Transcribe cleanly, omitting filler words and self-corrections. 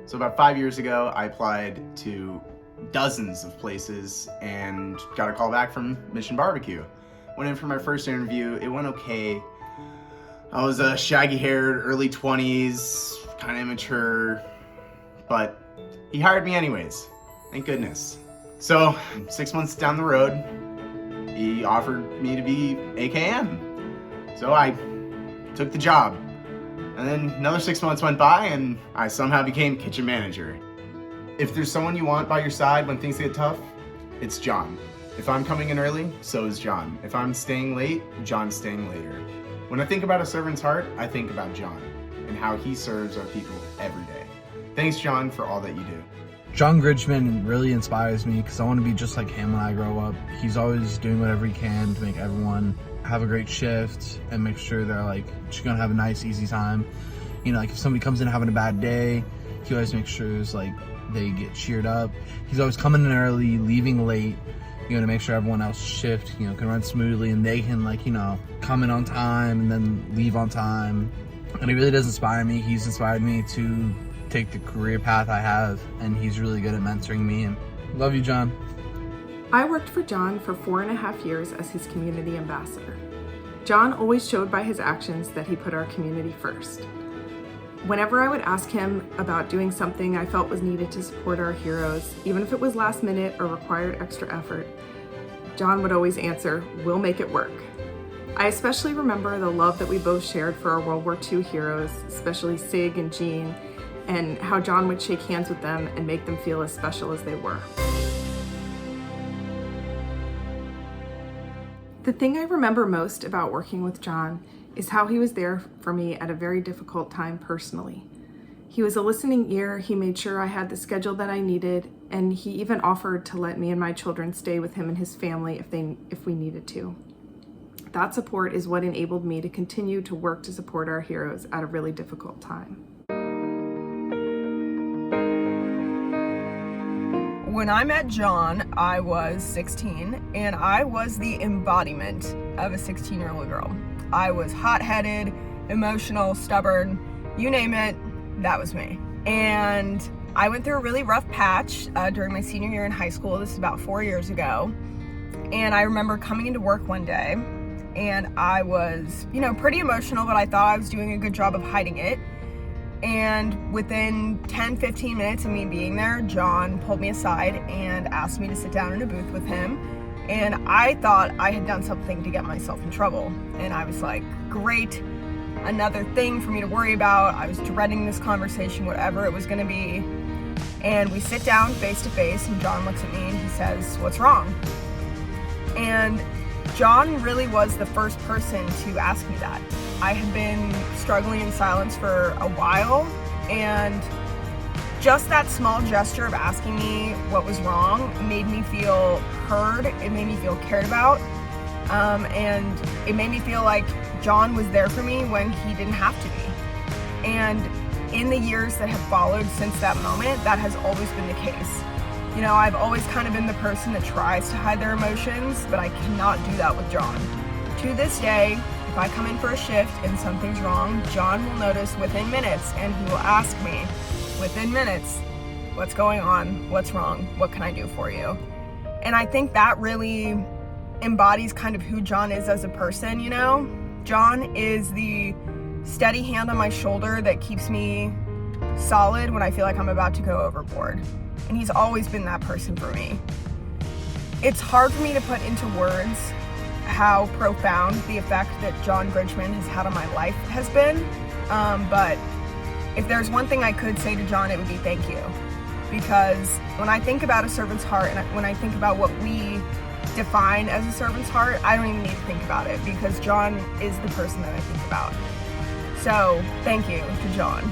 So about 5 years ago, I applied to dozens of places and got a call back from Mission Barbecue. Went in for my first interview, it went okay. I was a shaggy-haired, early 20s, kind of immature, but he hired me anyways, thank goodness. So 6 months down the road, he offered me to be AKM. So I took the job. And then another 6 months went by and I somehow became kitchen manager. If there's someone you want by your side when things get tough, it's Jon. If I'm coming in early, so is Jon. If I'm staying late, Jon's staying later. When I think about a servant's heart, I think about Jon and how he serves our people every day. Thanks, Jon, for all that you do. Jon Gridgeman really inspires me because I want to be just like him when I grow up. He's always doing whatever he can to make everyone have a great shift and make sure they're like just gonna have a nice, easy time. You know, like if somebody comes in having a bad day, he always makes sure it's like they get cheered up. He's always coming in early, leaving late, you know, to make sure everyone else's shift, you know, can run smoothly and they can like, you know, come in on time and then leave on time. And he really does inspire me. He's inspired me to take the career path I have, and he's really good at mentoring me. And love you, Jon. I worked for Jon for 4.5 years as his community ambassador. Jon always showed by his actions that he put our community first. Whenever I would ask him about doing something I felt was needed to support our heroes, even if it was last minute or required extra effort, Jon would always answer, "We'll make it work." I especially remember the love that we both shared for our World War II heroes, especially Sig and Jean, and how Jon would shake hands with them and make them feel as special as they were. The thing I remember most about working with Jon is how he was there for me at a very difficult time personally. He was a listening ear, he made sure I had the schedule that I needed, and he even offered to let me and my children stay with him and his family if we needed to. That support is what enabled me to continue to work to support our heroes at a really difficult time. When I met Jon, I was 16, and I was the embodiment of a 16-year-old girl. I was hot-headed, emotional, stubborn, you name it, that was me. And I went through a really rough patch during my senior year in high school. This is about 4 years ago. And I remember coming into work one day, and I was, you know, pretty emotional, but I thought I was doing a good job of hiding it. And within 10-15 minutes of me being there, Jon pulled me aside and asked me to sit down in a booth with him. And I thought I had done something to get myself in trouble. And I was like, great, another thing for me to worry about. I was dreading this conversation, whatever it was gonna be. And we sit down face to face, and Jon looks at me and he says, "What's wrong?" And Jon really was the first person to ask me that. I had been struggling in silence for a while, and just that small gesture of asking me what was wrong made me feel heard, it made me feel cared about, and it made me feel like Jon was there for me when he didn't have to be. And in the years that have followed since that moment, that has always been the case. You know, I've always kind of been the person that tries to hide their emotions, but I cannot do that with Jon. To this day, if I come in for a shift and something's wrong, Jon will notice within minutes, and he will ask me within minutes, "What's going on? What's wrong? What can I do for you?" And I think that really embodies kind of who Jon is as a person, you know? Jon is the steady hand on my shoulder that keeps me solid when I feel like I'm about to go overboard. And he's always been that person for me. It's hard for me to put into words how profound the effect that Jon Gridgeman has had on my life has been, but if there's one thing I could say to Jon, it would be thank you. Because when I think about a servant's heart, and when I think about what we define as a servant's heart, I don't even need to think about it, because Jon is the person that I think about. So thank you to Jon.